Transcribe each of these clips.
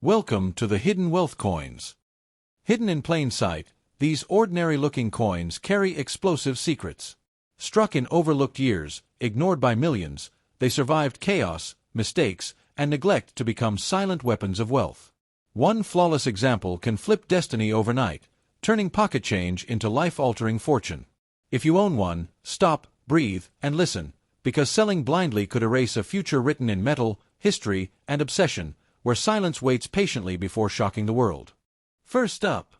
Welcome to the Hidden Wealth Coins. Hidden in plain sight, these ordinary-looking coins carry explosive secrets. Struck in overlooked years, ignored by millions, they survived chaos, mistakes, and neglect to become silent weapons of wealth. One flawless example can flip destiny overnight, turning pocket change into life-altering fortune. If you own one, stop, breathe, and listen, because selling blindly could erase a future written in metal, history, and obsession, where silence waits patiently before shocking the world. First up,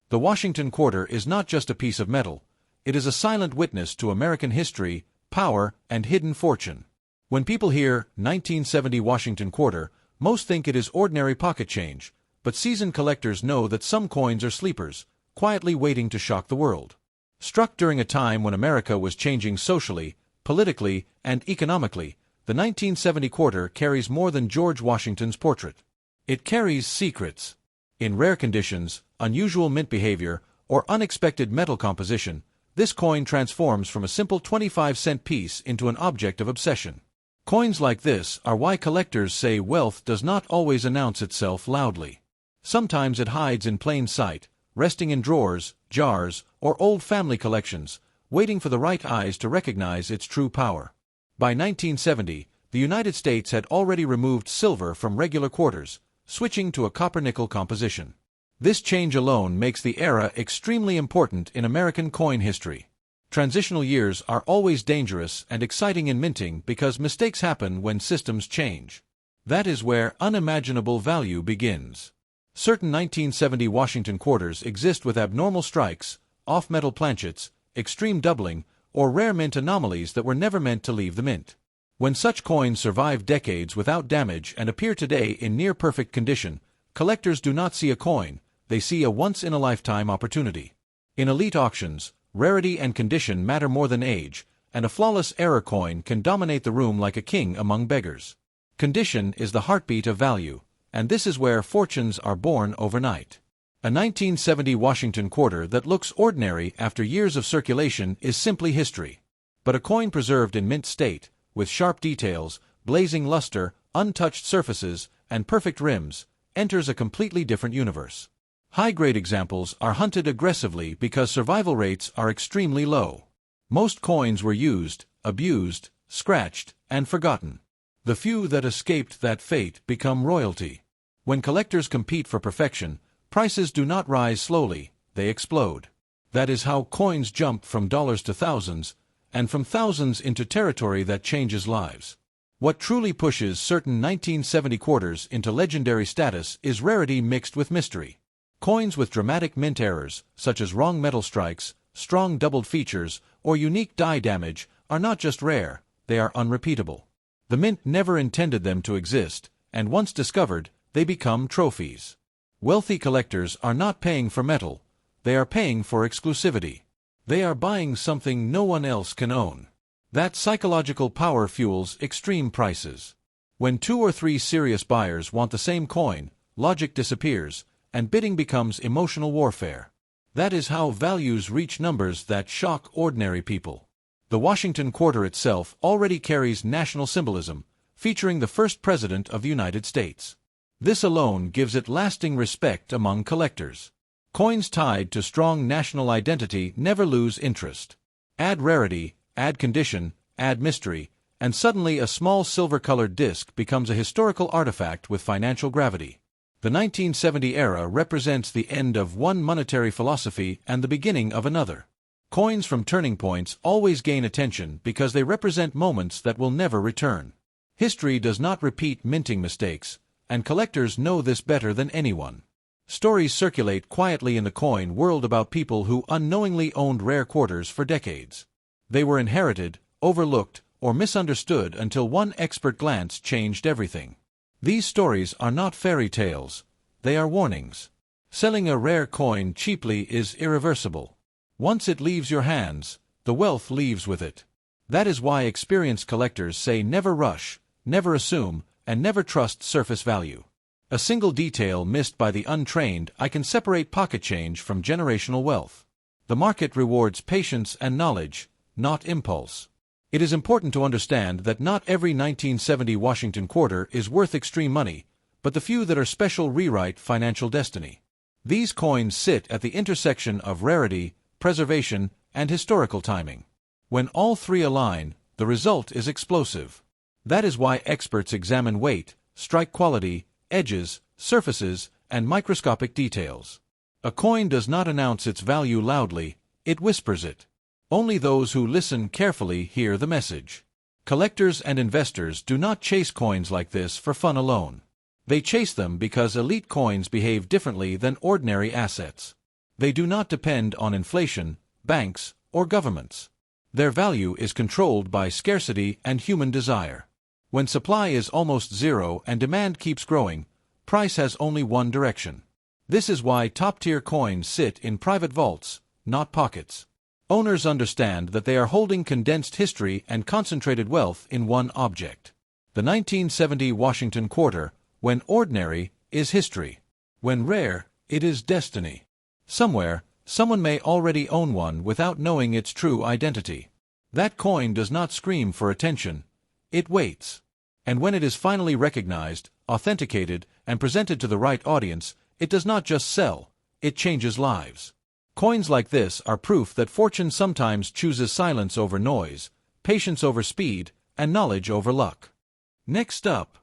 the Washington Quarter is not just a piece of metal, it is a silent witness to American history, power, and hidden fortune. When people hear 1970 Washington Quarter, most think it is ordinary pocket change, but seasoned collectors know that some coins are sleepers, quietly waiting to shock the world. Struck during a time when America was changing socially, politically, and economically, the 1970 quarter carries more than George Washington's portrait. It carries secrets. In rare conditions, unusual mint behavior, or unexpected metal composition, this coin transforms from a simple 25-cent piece into an object of obsession. Coins like this are why collectors say wealth does not always announce itself loudly. Sometimes it hides in plain sight, resting in drawers, jars, or old family collections, waiting for the right eyes to recognize its true power. By 1970, the United States had already removed silver from regular quarters, switching to a copper-nickel composition. This change alone makes the era extremely important in American coin history. Transitional years are always dangerous and exciting in minting because mistakes happen when systems change. That is where unimaginable value begins. Certain 1970 Washington quarters exist with abnormal strikes, off-metal planchets, extreme doubling, or rare mint anomalies that were never meant to leave the mint. When such coins survive decades without damage and appear today in near-perfect condition, collectors do not see a coin, they see a once-in-a-lifetime opportunity. In elite auctions, rarity and condition matter more than age, and a flawless error coin can dominate the room like a king among beggars. Condition is the heartbeat of value, and this is where fortunes are born overnight. A 1970 Washington quarter that looks ordinary after years of circulation is simply history. But a coin preserved in mint state, with sharp details, blazing luster, untouched surfaces, and perfect rims, enters a completely different universe. High-grade examples are hunted aggressively because survival rates are extremely low. Most coins were used, abused, scratched, and forgotten. The few that escaped that fate become royalty. When collectors compete for perfection, prices do not rise slowly, they explode. That is how coins jump from dollars to thousands, and from thousands into territory that changes lives. What truly pushes certain 1970 quarters into legendary status is rarity mixed with mystery. Coins with dramatic mint errors, such as wrong metal strikes, strong doubled features, or unique die damage, are not just rare, they are unrepeatable. The mint never intended them to exist, and once discovered, they become trophies. Wealthy collectors are not paying for metal, they are paying for exclusivity. They are buying something no one else can own. That psychological power fuels extreme prices. When 2 or 3 serious buyers want the same coin, logic disappears, and bidding becomes emotional warfare. That is how values reach numbers that shock ordinary people. The Washington Quarter itself already carries national symbolism, featuring the first president of the United States. This alone gives it lasting respect among collectors. Coins tied to strong national identity never lose interest. Add rarity, add condition, add mystery, and suddenly a small silver-colored disc becomes a historical artifact with financial gravity. The 1970 era represents the end of one monetary philosophy and the beginning of another. Coins from turning points always gain attention because they represent moments that will never return. History does not repeat minting mistakes, and collectors know this better than anyone. Stories circulate quietly in the coin world about people who unknowingly owned rare quarters for decades. They were inherited, overlooked, or misunderstood until one expert glance changed everything. These stories are not fairy tales, they are warnings. Selling a rare coin cheaply is irreversible. Once it leaves your hands, the wealth leaves with it. That is why experienced collectors say never rush, never assume, and never trust surface value. A single detail missed by the untrained can separate pocket change from generational wealth. The market rewards patience and knowledge, not impulse. It is important to understand that not every 1970 Washington quarter is worth extreme money, but the few that are special rewrite financial destiny. These coins sit at the intersection of rarity, preservation, and historical timing. When all three align, the result is explosive. That is why experts examine weight, strike quality, edges, surfaces, and microscopic details. A coin does not announce its value loudly, it whispers it. Only those who listen carefully hear the message. Collectors and investors do not chase coins like this for fun alone. They chase them because elite coins behave differently than ordinary assets. They do not depend on inflation, banks, or governments. Their value is controlled by scarcity and human desire. When supply is almost zero and demand keeps growing, price has only one direction. This is why top-tier coins sit in private vaults, not pockets. Owners understand that they are holding condensed history and concentrated wealth in one object. The 1970 Washington quarter, when ordinary, is history. When rare, it is destiny. Somewhere, someone may already own one without knowing its true identity. That coin does not scream for attention. It waits. And when it is finally recognized, authenticated, and presented to the right audience, it does not just sell, it changes lives. Coins like this are proof that fortune sometimes chooses silence over noise, patience over speed, and knowledge over luck. Next up,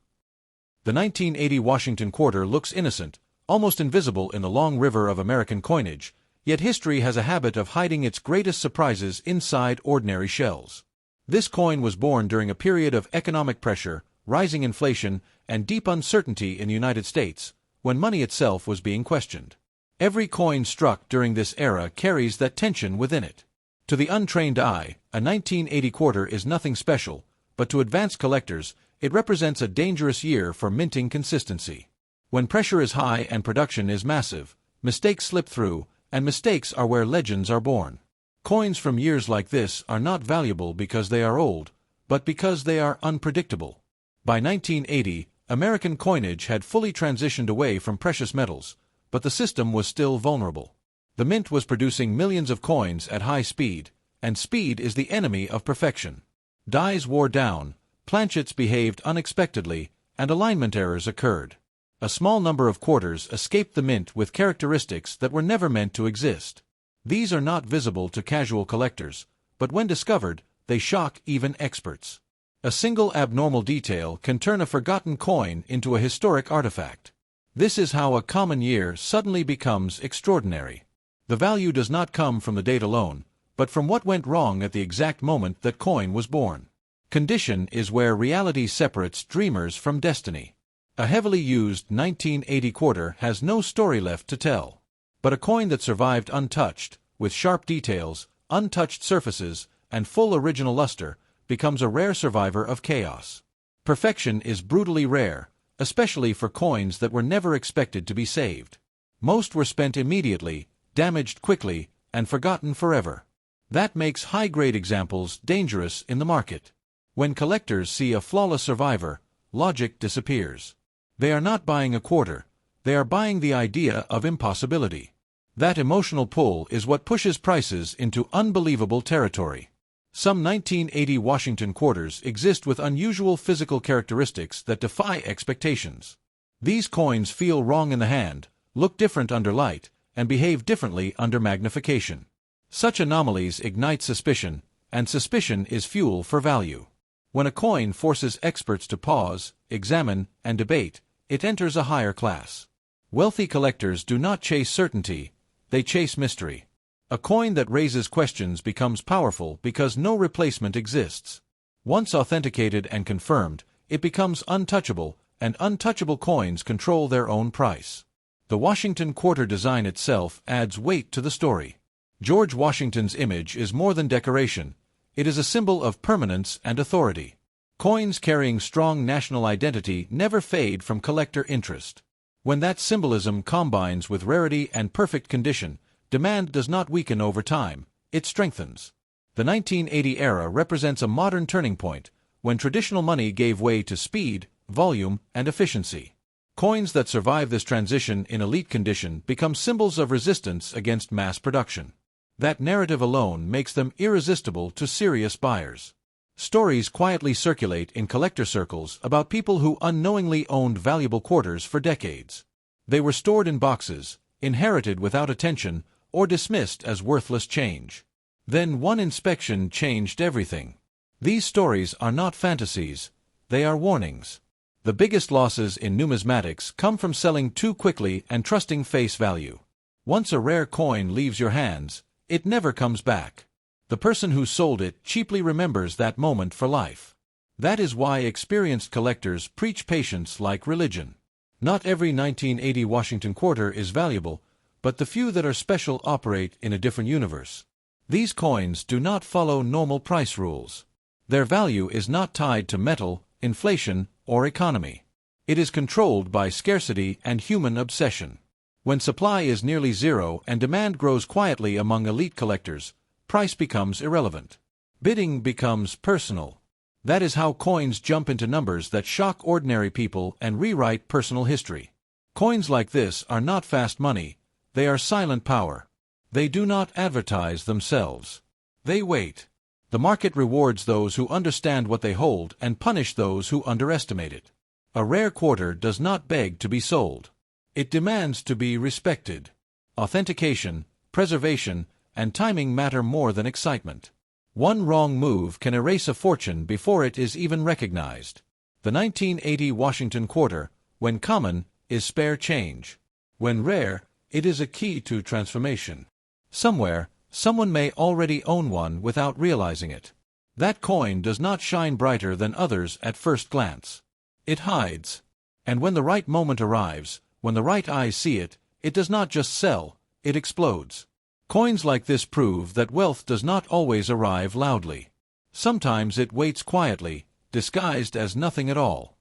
the 1980 Washington quarter looks innocent, almost invisible in the long river of American coinage, yet history has a habit of hiding its greatest surprises inside ordinary shells. This coin was born during a period of economic pressure, rising inflation, and deep uncertainty in the United States, when money itself was being questioned. Every coin struck during this era carries that tension within it. To the untrained eye, a 1980 quarter is nothing special, but to advanced collectors, it represents a dangerous year for minting consistency. When pressure is high and production is massive, mistakes slip through, and mistakes are where legends are born. Coins from years like this are not valuable because they are old, but because they are unpredictable. By 1980, American coinage had fully transitioned away from precious metals, but the system was still vulnerable. The mint was producing millions of coins at high speed, and speed is the enemy of perfection. Dies wore down, planchets behaved unexpectedly, and alignment errors occurred. A small number of quarters escaped the mint with characteristics that were never meant to exist. These are not visible to casual collectors, but when discovered, they shock even experts. A single abnormal detail can turn a forgotten coin into a historic artifact. This is how a common year suddenly becomes extraordinary. The value does not come from the date alone, but from what went wrong at the exact moment that coin was born. Condition is where reality separates dreamers from destiny. A heavily used 1980 quarter has no story left to tell. But a coin that survived untouched, with sharp details, untouched surfaces, and full original luster, becomes a rare survivor of chaos. Perfection is brutally rare, especially for coins that were never expected to be saved. Most were spent immediately, damaged quickly, and forgotten forever. That makes high-grade examples dangerous in the market. When collectors see a flawless survivor, logic disappears. They are not buying a quarter, they are buying the idea of impossibility. That emotional pull is what pushes prices into unbelievable territory. Some 1980 Washington quarters exist with unusual physical characteristics that defy expectations. These coins feel wrong in the hand, look different under light, and behave differently under magnification. Such anomalies ignite suspicion, and suspicion is fuel for value. When a coin forces experts to pause, examine, and debate, it enters a higher class. Wealthy collectors do not chase certainty, they chase mystery. A coin that raises questions becomes powerful because no replacement exists. Once authenticated and confirmed, it becomes untouchable, and untouchable coins control their own price. The Washington quarter design itself adds weight to the story. George Washington's image is more than decoration, it is a symbol of permanence and authority. Coins carrying strong national identity never fade from collector interest. When that symbolism combines with rarity and perfect condition, demand does not weaken over time, it strengthens. The 1980 era represents a modern turning point, when traditional money gave way to speed, volume, and efficiency. Coins that survive this transition in elite condition become symbols of resistance against mass production. That narrative alone makes them irresistible to serious buyers. Stories quietly circulate in collector circles about people who unknowingly owned valuable quarters for decades. They were stored in boxes, inherited without attention, or dismissed as worthless change. Then one inspection changed everything. These stories are not fantasies, they are warnings. The biggest losses in numismatics come from selling too quickly and trusting face value. Once a rare coin leaves your hands, it never comes back. The person who sold it cheaply remembers that moment for life. That is why experienced collectors preach patience like religion. Not every 1980 Washington quarter is valuable, but the few that are special operate in a different universe. These coins do not follow normal price rules. Their value is not tied to metal, inflation, or economy. It is controlled by scarcity and human obsession. When supply is nearly zero and demand grows quietly among elite collectors, price becomes irrelevant. Bidding becomes personal. That is how coins jump into numbers that shock ordinary people and rewrite personal history. Coins like this are not fast money, they are silent power. They do not advertise themselves. They wait. The market rewards those who understand what they hold and punish those who underestimate it. A rare quarter does not beg to be sold. It demands to be respected. Authentication, preservation, and timing matter more than excitement. One wrong move can erase a fortune before it is even recognized. The 1980 Washington quarter, when common, is spare change. When rare, it is a key to transformation. Somewhere, someone may already own one without realizing it. That coin does not shine brighter than others at first glance. It hides. And when the right moment arrives, when the right eyes see it, it does not just sell, it explodes. Coins like this prove that wealth does not always arrive loudly. Sometimes it waits quietly, disguised as nothing at all.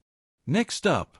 Next up.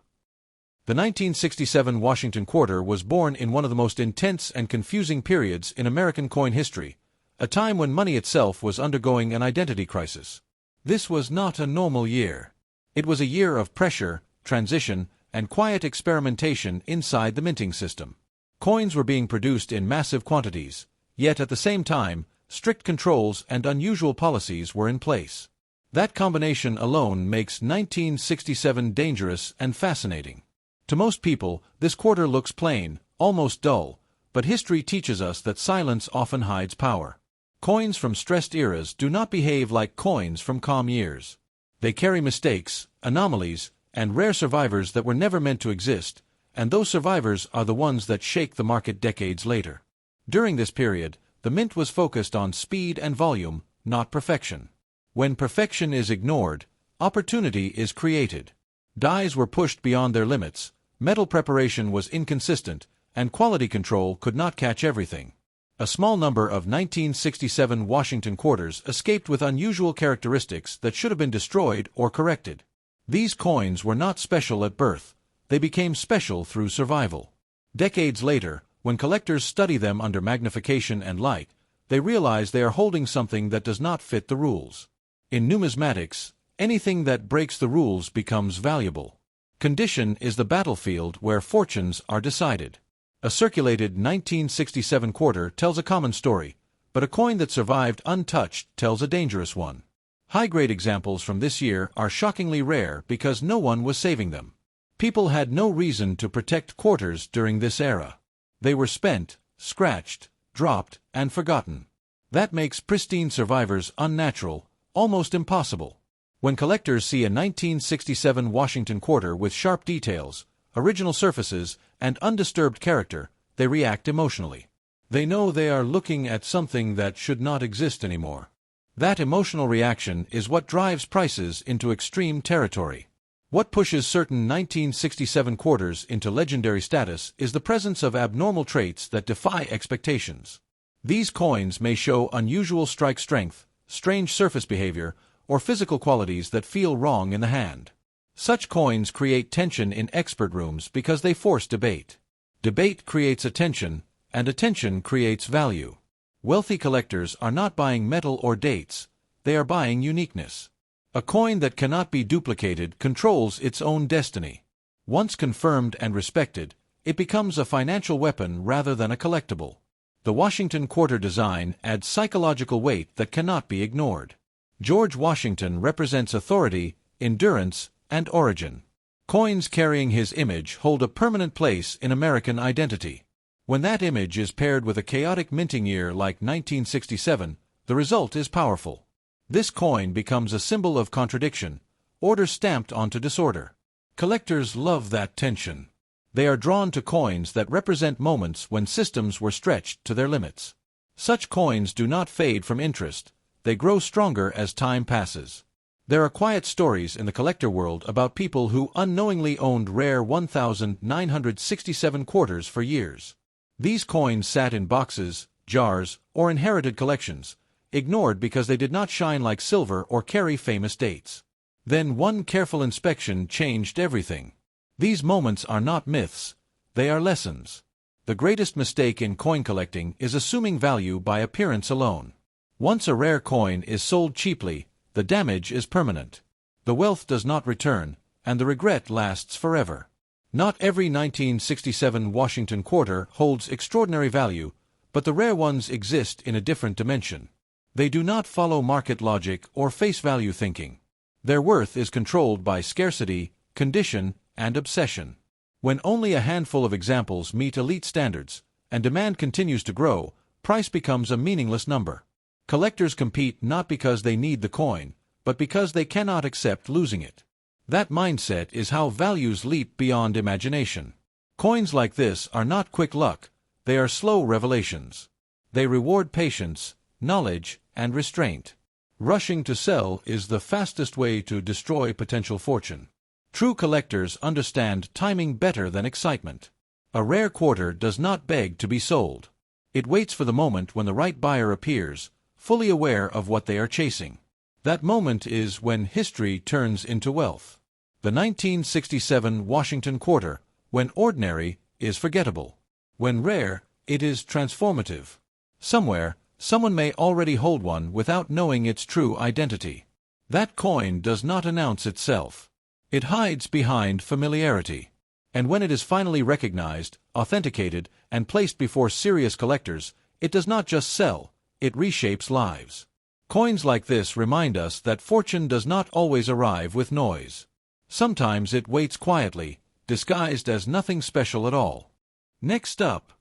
The 1967 Washington quarter was born in one of the most intense and confusing periods in American coin history, a time when money itself was undergoing an identity crisis. This was not a normal year. It was a year of pressure, transition, and quiet experimentation inside the minting system. Coins were being produced in massive quantities, yet at the same time, strict controls and unusual policies were in place. That combination alone makes 1967 dangerous and fascinating. To most people, this quarter looks plain, almost dull, but history teaches us that silence often hides power. Coins from stressed eras do not behave like coins from calm years. They carry mistakes, anomalies, and rare survivors that were never meant to exist, and those survivors are the ones that shake the market decades later. During this period, the mint was focused on speed and volume, not perfection. When perfection is ignored, opportunity is created. Dies were pushed beyond their limits, metal preparation was inconsistent, and quality control could not catch everything. A small number of 1967 Washington quarters escaped with unusual characteristics that should have been destroyed or corrected. These coins were not special at birth, they became special through survival. Decades later, when collectors study them under magnification and light, they realize they are holding something that does not fit the rules. In numismatics, anything that breaks the rules becomes valuable. Condition is the battlefield where fortunes are decided. A circulated 1967 quarter tells a common story, but a coin that survived untouched tells a dangerous one. High-grade examples from this year are shockingly rare because no one was saving them. People had no reason to protect quarters during this era. They were spent, scratched, dropped, and forgotten. That makes pristine survivors unnatural, almost impossible. When collectors see a 1967 Washington quarter with sharp details, original surfaces, and undisturbed character, they react emotionally. They know they are looking at something that should not exist anymore. That emotional reaction is what drives prices into extreme territory. What pushes certain 1967 quarters into legendary status is the presence of abnormal traits that defy expectations. These coins may show unusual strike strength, strange surface behavior, or physical qualities that feel wrong in the hand. Such coins create tension in expert rooms because they force debate. Debate creates attention, and attention creates value. Wealthy collectors are not buying metal or dates, they are buying uniqueness. A coin that cannot be duplicated controls its own destiny. Once confirmed and respected, it becomes a financial weapon rather than a collectible. The Washington quarter design adds psychological weight that cannot be ignored. George Washington represents authority, endurance, and origin. Coins carrying his image hold a permanent place in American identity. When that image is paired with a chaotic minting year like 1967, the result is powerful. This coin becomes a symbol of contradiction, order stamped onto disorder. Collectors love that tension. They are drawn to coins that represent moments when systems were stretched to their limits. Such coins do not fade from interest, they grow stronger as time passes. There are quiet stories in the collector world about people who unknowingly owned rare 1967 quarters for years. These coins sat in boxes, jars, or inherited collections, ignored because they did not shine like silver or carry famous dates. Then one careful inspection changed everything. These moments are not myths, they are lessons. The greatest mistake in coin collecting is assuming value by appearance alone. Once a rare coin is sold cheaply, the damage is permanent. The wealth does not return, and the regret lasts forever. Not every 1967 Washington quarter holds extraordinary value, but the rare ones exist in a different dimension. They do not follow market logic or face value thinking. Their worth is controlled by scarcity, condition, and obsession. When only a handful of examples meet elite standards, and demand continues to grow, price becomes a meaningless number. Collectors compete not because they need the coin, but because they cannot accept losing it. That mindset is how values leap beyond imagination. Coins like this are not quick luck, they are slow revelations. They reward patience, knowledge, and restraint. Rushing to sell is the fastest way to destroy potential fortune. True collectors understand timing better than excitement. A rare quarter does not beg to be sold. It waits for the moment when the right buyer appears, fully aware of what they are chasing. That moment is when history turns into wealth. The 1967 Washington quarter, when ordinary, is forgettable. When rare, it is transformative. Somewhere, someone may already hold one without knowing its true identity. That coin does not announce itself. It hides behind familiarity. And when it is finally recognized, authenticated, and placed before serious collectors, it does not just sell, it reshapes lives. Coins like this remind us that fortune does not always arrive with noise. Sometimes it waits quietly, disguised as nothing special at all. Next up,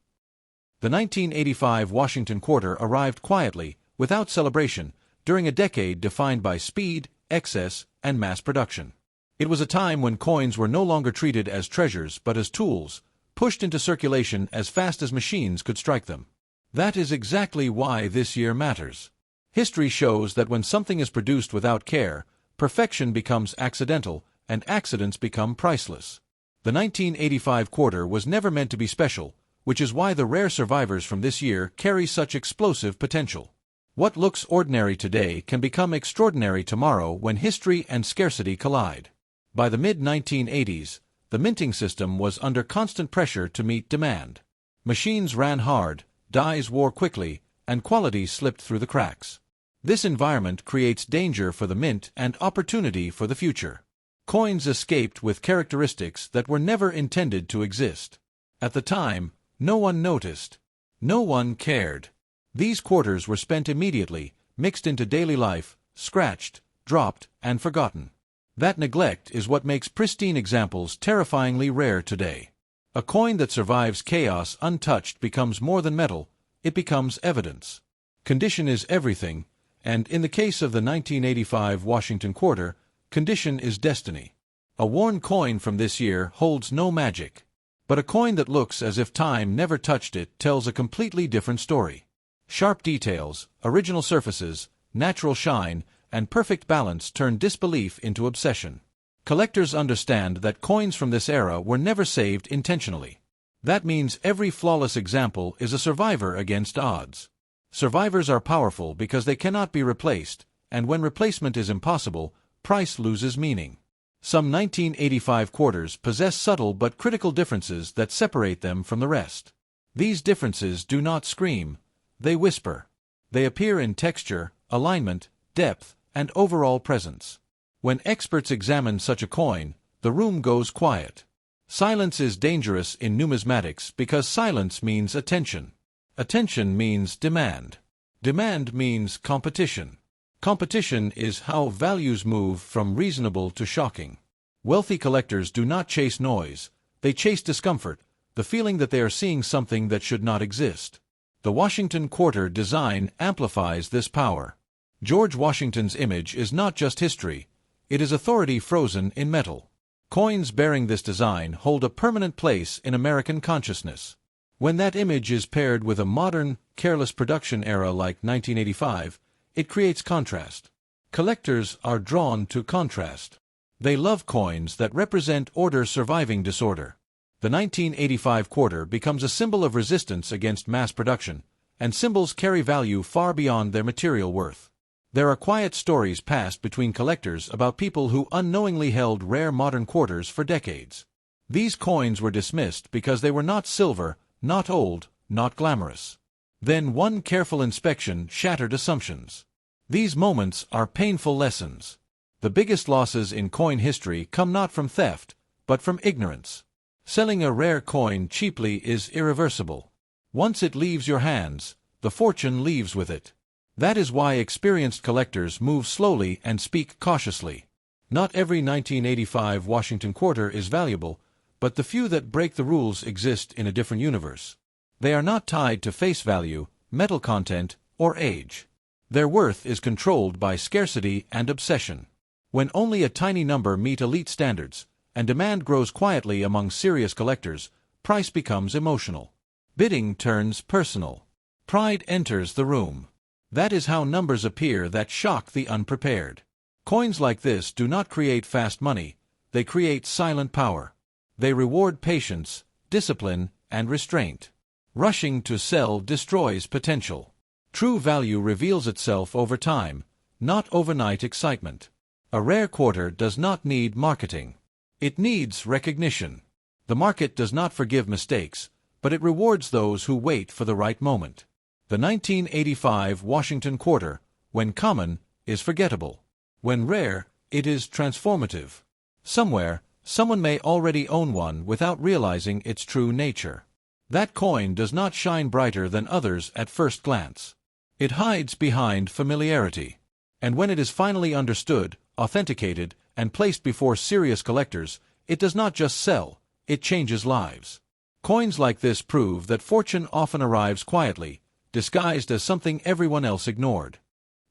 the 1985 Washington quarter arrived quietly, without celebration, during a decade defined by speed, excess, and mass production. It was a time when coins were no longer treated as treasures but as tools, pushed into circulation as fast as machines could strike them. That is exactly why this year matters. History shows that when something is produced without care, perfection becomes accidental, and accidents become priceless. The 1985 quarter was never meant to be special, which is why the rare survivors from this year carry such explosive potential. What looks ordinary today can become extraordinary tomorrow when history and scarcity collide. By the mid-1980s, the minting system was under constant pressure to meet demand. Machines ran hard, dies wore quickly, and quality slipped through the cracks. This environment creates danger for the mint and opportunity for the future. Coins escaped with characteristics that were never intended to exist. At the time, no one noticed. No one cared. These quarters were spent immediately, mixed into daily life, scratched, dropped, and forgotten. That neglect is what makes pristine examples terrifyingly rare today. A coin that survives chaos untouched becomes more than metal, it becomes evidence. Condition is everything, and in the case of the 1985 Washington quarter, condition is destiny. A worn coin from this year holds no magic. But a coin that looks as if time never touched it tells a completely different story. Sharp details, original surfaces, natural shine, and perfect balance turn disbelief into obsession. Collectors understand that coins from this era were never saved intentionally. That means every flawless example is a survivor against odds. Survivors are powerful because they cannot be replaced, and when replacement is impossible, price loses meaning. Some 1985 quarters possess subtle but critical differences that separate them from the rest. These differences do not scream, they whisper. They appear in texture, alignment, depth, and overall presence. When experts examine such a coin, the room goes quiet. Silence is dangerous in numismatics because silence means attention. Attention means demand. Demand means competition. Competition is how values move from reasonable to shocking. Wealthy collectors do not chase noise, they chase discomfort, the feeling that they are seeing something that should not exist. The Washington Quarter design amplifies this power. George Washington's image is not just history, it is authority frozen in metal. Coins bearing this design hold a permanent place in American consciousness. When that image is paired with a modern, careless production era like 1985, it creates contrast. Collectors are drawn to contrast. They love coins that represent order surviving disorder. The 1985 quarter becomes a symbol of resistance against mass production, and symbols carry value far beyond their material worth. There are quiet stories passed between collectors about people who unknowingly held rare modern quarters for decades. These coins were dismissed because they were not silver, not old, not glamorous. Then one careful inspection shattered assumptions. These moments are painful lessons. The biggest losses in coin history come not from theft, but from ignorance. Selling a rare coin cheaply is irreversible. Once it leaves your hands, the fortune leaves with it. That is why experienced collectors move slowly and speak cautiously. Not every 1985 Washington quarter is valuable, but the few that break the rules exist in a different universe. They are not tied to face value, metal content, or age. Their worth is controlled by scarcity and obsession. When only a tiny number meet elite standards, and demand grows quietly among serious collectors, price becomes emotional. Bidding turns personal. Pride enters the room. That is how numbers appear that shock the unprepared. Coins like this do not create fast money, they create silent power. They reward patience, discipline, and restraint. Rushing to sell destroys potential. True value reveals itself over time, not overnight excitement. A rare quarter does not need marketing. It needs recognition. The market does not forgive mistakes, but it rewards those who wait for the right moment. The 1985 Washington quarter, when common, is forgettable. When rare, it is transformative. Somewhere, someone may already own one without realizing its true nature. That coin does not shine brighter than others at first glance. It hides behind familiarity. And when it is finally understood, authenticated, and placed before serious collectors, it does not just sell, it changes lives. Coins like this prove that fortune often arrives quietly, disguised as something everyone else ignored.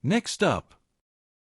Next up,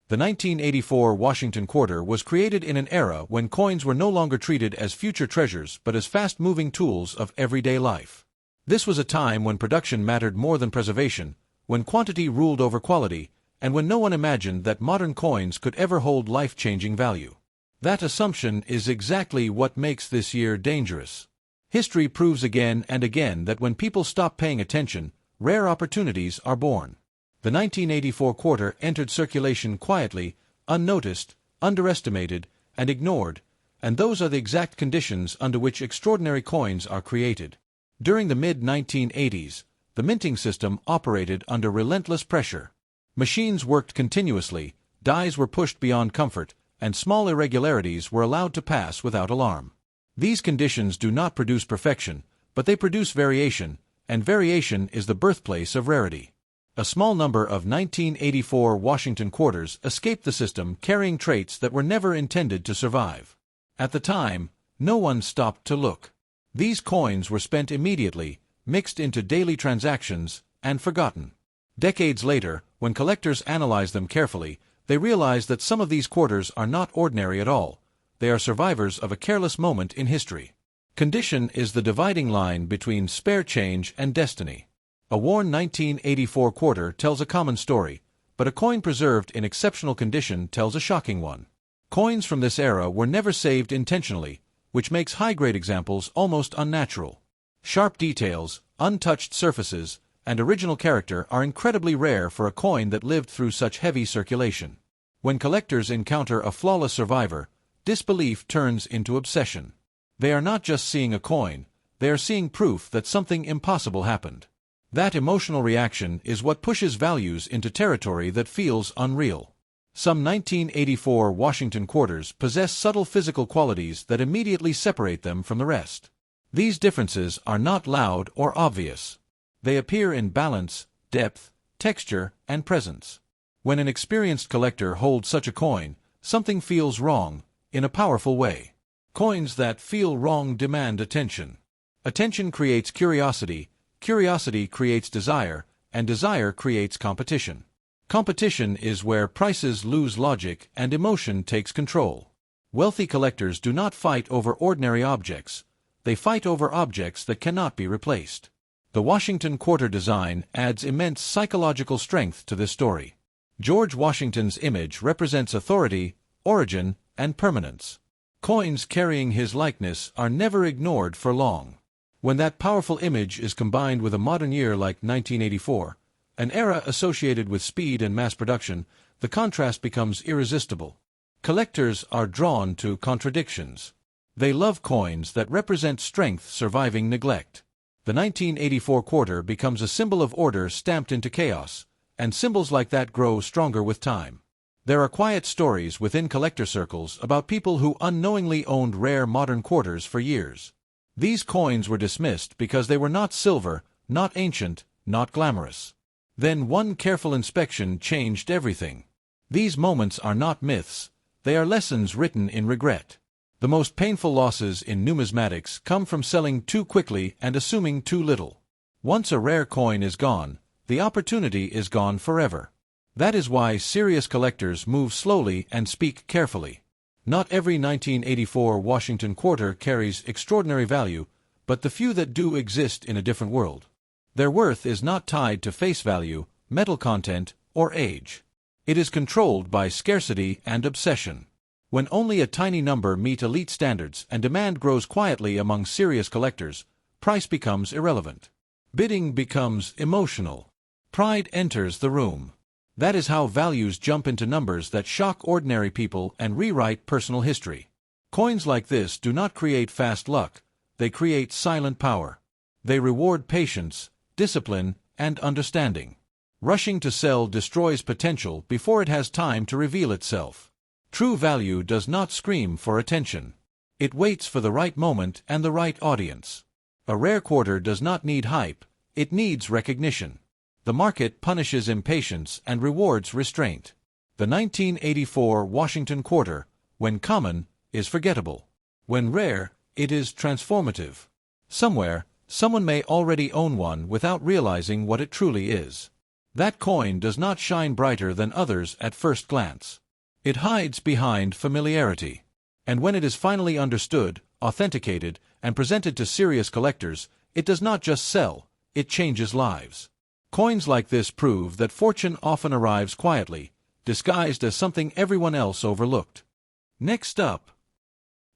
the 1984 Washington quarter was created in an era when coins were no longer treated as future treasures but as fast-moving tools of everyday life. This was a time when production mattered more than preservation, when quantity ruled over quality, and when no one imagined that modern coins could ever hold life-changing value. That assumption is exactly what makes this year dangerous. History proves again and again that when people stop paying attention, rare opportunities are born. The 1984 quarter entered circulation quietly, unnoticed, underestimated, and ignored, and those are the exact conditions under which extraordinary coins are created. During the mid-1980s, the minting system operated under relentless pressure. Machines worked continuously, dies were pushed beyond comfort, and small irregularities were allowed to pass without alarm. These conditions do not produce perfection, but they produce variation, and variation is the birthplace of rarity. A small number of 1984 Washington quarters escaped the system carrying traits that were never intended to survive. At the time, no one stopped to look. These coins were spent immediately, mixed into daily transactions, and forgotten. Decades later, when collectors analyze them carefully, they realize that some of these quarters are not ordinary at all. They are survivors of a careless moment in history. Condition is the dividing line between spare change and destiny. A worn 1984 quarter tells a common story, but a coin preserved in exceptional condition tells a shocking one. Coins from this era were never saved intentionally, which makes high-grade examples almost unnatural. Sharp details, untouched surfaces, and original character are incredibly rare for a coin that lived through such heavy circulation. When collectors encounter a flawless survivor, disbelief turns into obsession. They are not just seeing a coin, they are seeing proof that something impossible happened. That emotional reaction is what pushes values into territory that feels unreal. Some 1984 Washington quarters possess subtle physical qualities that immediately separate them from the rest. These differences are not loud or obvious. They appear in balance, depth, texture, and presence. When an experienced collector holds such a coin, something feels wrong, in a powerful way. Coins that feel wrong demand attention. Attention creates curiosity, curiosity creates desire, and desire creates competition. Competition is where prices lose logic and emotion takes control. Wealthy collectors do not fight over ordinary objects, they fight over objects that cannot be replaced. The Washington quarter design adds immense psychological strength to this story. George Washington's image represents authority, origin, and permanence. Coins carrying his likeness are never ignored for long. When that powerful image is combined with a modern year like 1984, an era associated with speed and mass production, the contrast becomes irresistible. Collectors are drawn to contradictions. They love coins that represent strength surviving neglect. The 1984 quarter becomes a symbol of order stamped into chaos, and symbols like that grow stronger with time. There are quiet stories within collector circles about people who unknowingly owned rare modern quarters for years. These coins were dismissed because they were not silver, not ancient, not glamorous. Then one careful inspection changed everything. These moments are not myths, they are lessons written in regret. The most painful losses in numismatics come from selling too quickly and assuming too little. Once a rare coin is gone, the opportunity is gone forever. That is why serious collectors move slowly and speak carefully. Not every 1984 Washington quarter carries extraordinary value, but the few that do exist in a different world. Their worth is not tied to face value, metal content, or age. It is controlled by scarcity and obsession. When only a tiny number meet elite standards and demand grows quietly among serious collectors, price becomes irrelevant. Bidding becomes emotional. Pride enters the room. That is how values jump into numbers that shock ordinary people and rewrite personal history. Coins like this do not create fast luck, they create silent power. They reward patience, discipline, and understanding. Rushing to sell destroys potential before it has time to reveal itself. True value does not scream for attention. It waits for the right moment and the right audience. A rare quarter does not need hype, it needs recognition. The market punishes impatience and rewards restraint. The 1984 Washington quarter, when common, is forgettable. When rare, it is transformative. Somewhere, someone may already own one without realizing what it truly is. That coin does not shine brighter than others at first glance. It hides behind familiarity. And when it is finally understood, authenticated, and presented to serious collectors, it does not just sell, it changes lives. Coins like this prove that fortune often arrives quietly, disguised as something everyone else overlooked. Next up,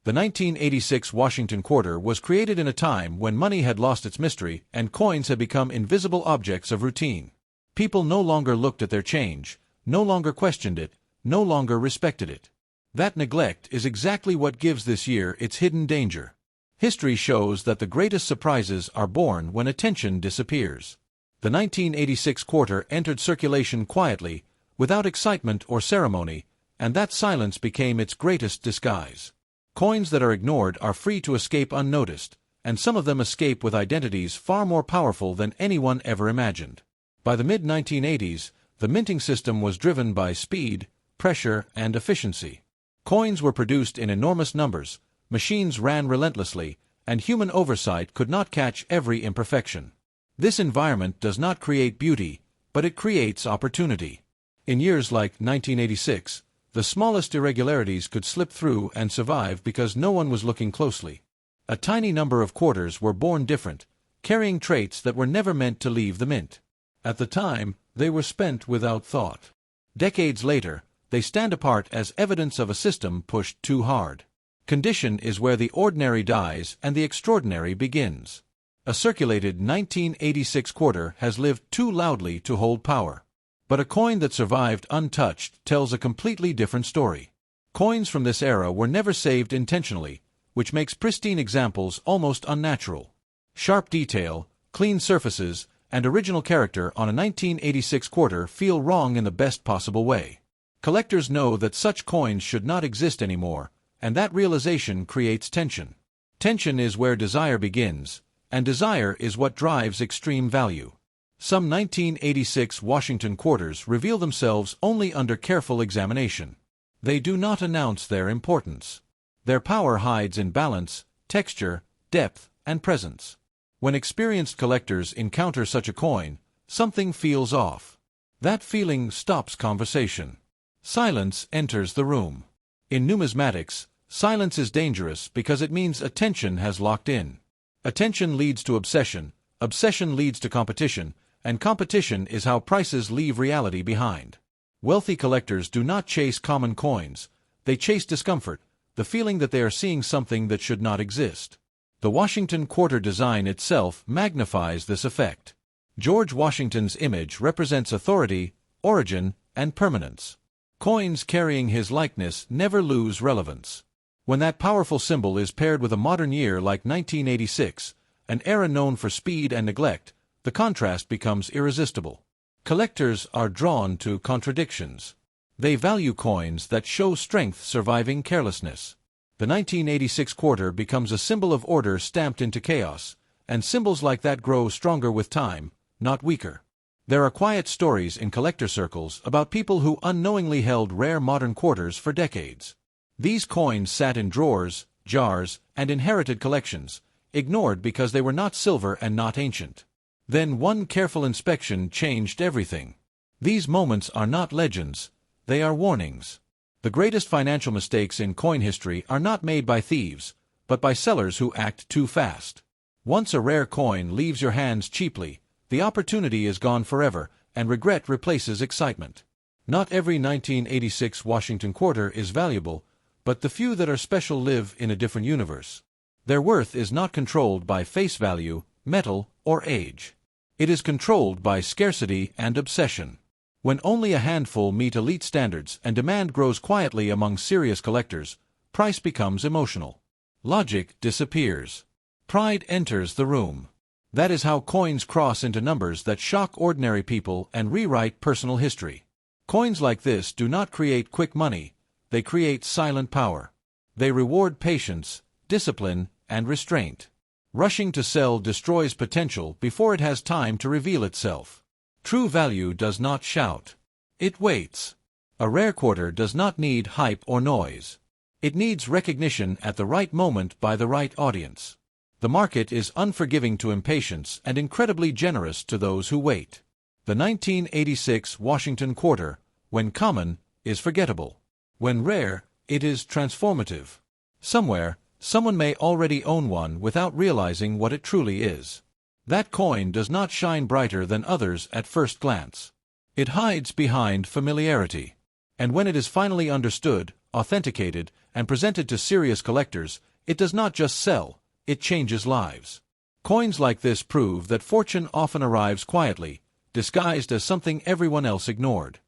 the 1986 Washington quarter was created in a time when money had lost its mystery and coins had become invisible objects of routine. People no longer looked at their change, no longer questioned it, no longer respected it. That neglect is exactly what gives this year its hidden danger. History shows that the greatest surprises are born when attention disappears. The 1986 quarter entered circulation quietly, without excitement or ceremony, and that silence became its greatest disguise. Coins that are ignored are free to escape unnoticed, and some of them escape with identities far more powerful than anyone ever imagined. By the mid-1980s, the minting system was driven by speed, pressure, and efficiency. Coins were produced in enormous numbers, machines ran relentlessly, and human oversight could not catch every imperfection. This environment does not create beauty, but it creates opportunity. In years like 1986, the smallest irregularities could slip through and survive because no one was looking closely. A tiny number of quarters were born different, carrying traits that were never meant to leave the mint. At the time, they were spent without thought. Decades later, they stand apart as evidence of a system pushed too hard. Condition is where the ordinary dies and the extraordinary begins. A circulated 1986 quarter has lived too loudly to hold power. But a coin that survived untouched tells a completely different story. Coins from this era were never saved intentionally, which makes pristine examples almost unnatural. Sharp detail, clean surfaces, and original character on a 1986 quarter feel wrong in the best possible way. Collectors know that such coins should not exist anymore, and that realization creates tension. Tension is where desire begins, and desire is what drives extreme value. Some 1986 Washington quarters reveal themselves only under careful examination. They do not announce their importance. Their power hides in balance, texture, depth, and presence. When experienced collectors encounter such a coin, something feels off. That feeling stops conversation. Silence enters the room. In numismatics, silence is dangerous because it means attention has locked in. Attention leads to obsession, obsession leads to competition, and competition is how prices leave reality behind. Wealthy collectors do not chase common coins, they chase discomfort, the feeling that they are seeing something that should not exist. The Washington quarter design itself magnifies this effect. George Washington's image represents authority, origin, and permanence. Coins carrying his likeness never lose relevance. When that powerful symbol is paired with a modern year like 1986, an era known for speed and neglect, the contrast becomes irresistible. Collectors are drawn to contradictions. They value coins that show strength surviving carelessness. The 1986 quarter becomes a symbol of order stamped into chaos, and symbols like that grow stronger with time, not weaker. There are quiet stories in collector circles about people who unknowingly held rare modern quarters for decades. These coins sat in drawers, jars, and inherited collections, ignored because they were not silver and not ancient. Then one careful inspection changed everything. These moments are not legends, they are warnings. The greatest financial mistakes in coin history are not made by thieves, but by sellers who act too fast. Once a rare coin leaves your hands cheaply, the opportunity is gone forever, and regret replaces excitement. Not every 1986 Washington quarter is valuable, but the few that are special live in a different universe. Their worth is not controlled by face value, metal, or age. It is controlled by scarcity and obsession. When only a handful meet elite standards and demand grows quietly among serious collectors, price becomes emotional. Logic disappears. Pride enters the room. That is how coins cross into numbers that shock ordinary people and rewrite personal history. Coins like this do not create quick money, they create silent power. They reward patience, discipline, and restraint. Rushing to sell destroys potential before it has time to reveal itself. True value does not shout. It waits. A rare quarter does not need hype or noise. It needs recognition at the right moment by the right audience. The market is unforgiving to impatience and incredibly generous to those who wait. The 1986 Washington quarter, when common, is forgettable. When rare, it is transformative. Somewhere, someone may already own one without realizing what it truly is. That coin does not shine brighter than others at first glance. It hides behind familiarity. And when it is finally understood, authenticated, and presented to serious collectors, it does not just sell, it changes lives. Coins like this prove that fortune often arrives quietly, disguised as something everyone else ignored.